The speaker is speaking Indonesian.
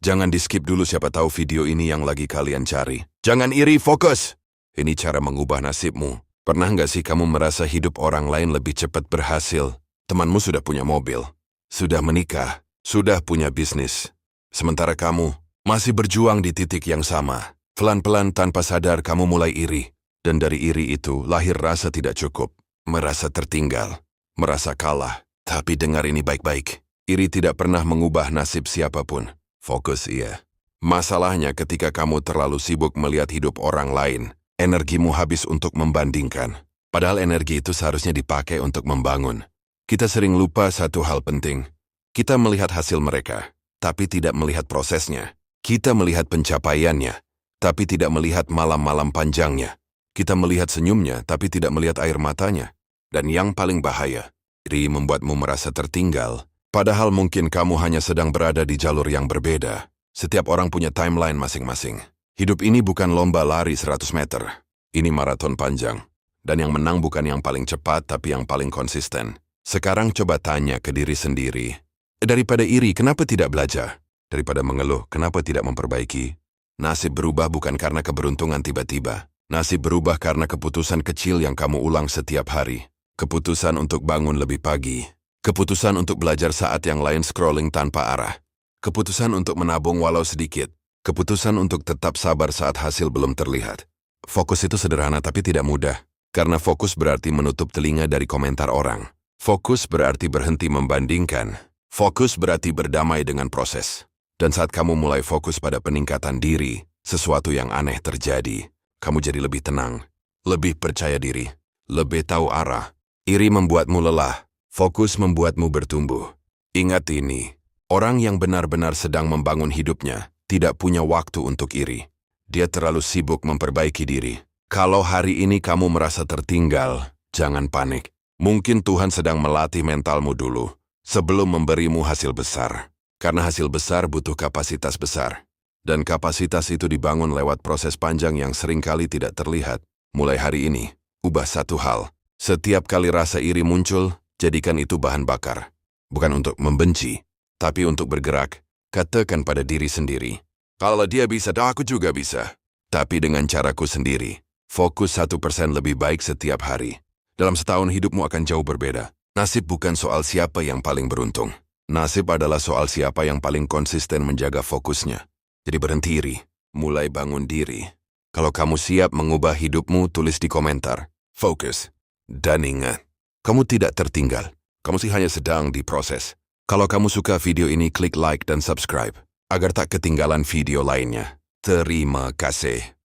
Jangan di-skip dulu, siapa tahu video ini yang lagi kalian cari. Jangan iri, fokus! Ini cara mengubah nasibmu. Pernah nggak sih kamu merasa hidup orang lain lebih cepat berhasil? Temanmu sudah punya mobil, sudah menikah, sudah punya bisnis. Sementara kamu masih berjuang di titik yang sama. Pelan-pelan tanpa sadar kamu mulai iri. Dan dari iri itu lahir rasa tidak cukup, merasa tertinggal, merasa kalah. Tapi dengar ini baik-baik. Iri tidak pernah mengubah nasib siapapun. Fokus iya. Masalahnya ketika kamu terlalu sibuk melihat hidup orang lain, energimu habis untuk membandingkan. Padahal energi itu seharusnya dipakai untuk membangun. Kita sering lupa satu hal penting. Kita melihat hasil mereka, tapi tidak melihat prosesnya. Kita melihat pencapaiannya, tapi tidak melihat malam-malam panjangnya. Kita melihat senyumnya, tapi tidak melihat air matanya. Dan yang paling bahaya, iri membuatmu merasa tertinggal. Padahal mungkin kamu hanya sedang berada di jalur yang berbeda. Setiap orang punya timeline masing-masing. Hidup ini bukan lomba lari 100 meter. Ini maraton panjang. Dan yang menang bukan yang paling cepat, tapi yang paling konsisten. Sekarang coba tanya ke diri sendiri. Daripada iri, kenapa tidak belajar? Daripada mengeluh, kenapa tidak memperbaiki? Nasib berubah bukan karena keberuntungan tiba-tiba. Nasib berubah karena keputusan kecil yang kamu ulang setiap hari. Keputusan untuk bangun lebih pagi. Keputusan untuk belajar saat yang lain scrolling tanpa arah. Keputusan untuk menabung walau sedikit. Keputusan untuk tetap sabar saat hasil belum terlihat. Fokus itu sederhana tapi tidak mudah. Karena fokus berarti menutup telinga dari komentar orang. Fokus berarti berhenti membandingkan. Fokus berarti berdamai dengan proses. Dan saat kamu mulai fokus pada peningkatan diri, sesuatu yang aneh terjadi. Kamu jadi lebih tenang, lebih percaya diri, lebih tahu arah. Iri membuatmu lelah, fokus membuatmu bertumbuh. Ingat ini, orang yang benar-benar sedang membangun hidupnya tidak punya waktu untuk iri. Dia terlalu sibuk memperbaiki diri. Kalau hari ini kamu merasa tertinggal, jangan panik. Mungkin Tuhan sedang melatih mentalmu dulu, sebelum memberimu hasil besar. Karena hasil besar butuh kapasitas besar. Dan kapasitas itu dibangun lewat proses panjang yang seringkali tidak terlihat. Mulai hari ini, ubah satu hal. Setiap kali rasa iri muncul, jadikan itu bahan bakar. Bukan untuk membenci, tapi untuk bergerak. Katakan pada diri sendiri, kalau dia bisa, aku juga bisa. Tapi dengan caraku sendiri, fokus 1% lebih baik setiap hari. Dalam setahun hidupmu akan jauh berbeda. Nasib bukan soal siapa yang paling beruntung. Nasib adalah soal siapa yang paling konsisten menjaga fokusnya. Jadi berhenti iri, mulai bangun diri. Kalau kamu siap mengubah hidupmu, tulis di komentar. Fokus. Dan ingat, kamu tidak tertinggal. Kamu sih hanya sedang diproses. Kalau kamu suka video ini, klik like dan subscribe, agar tak ketinggalan video lainnya. Terima kasih.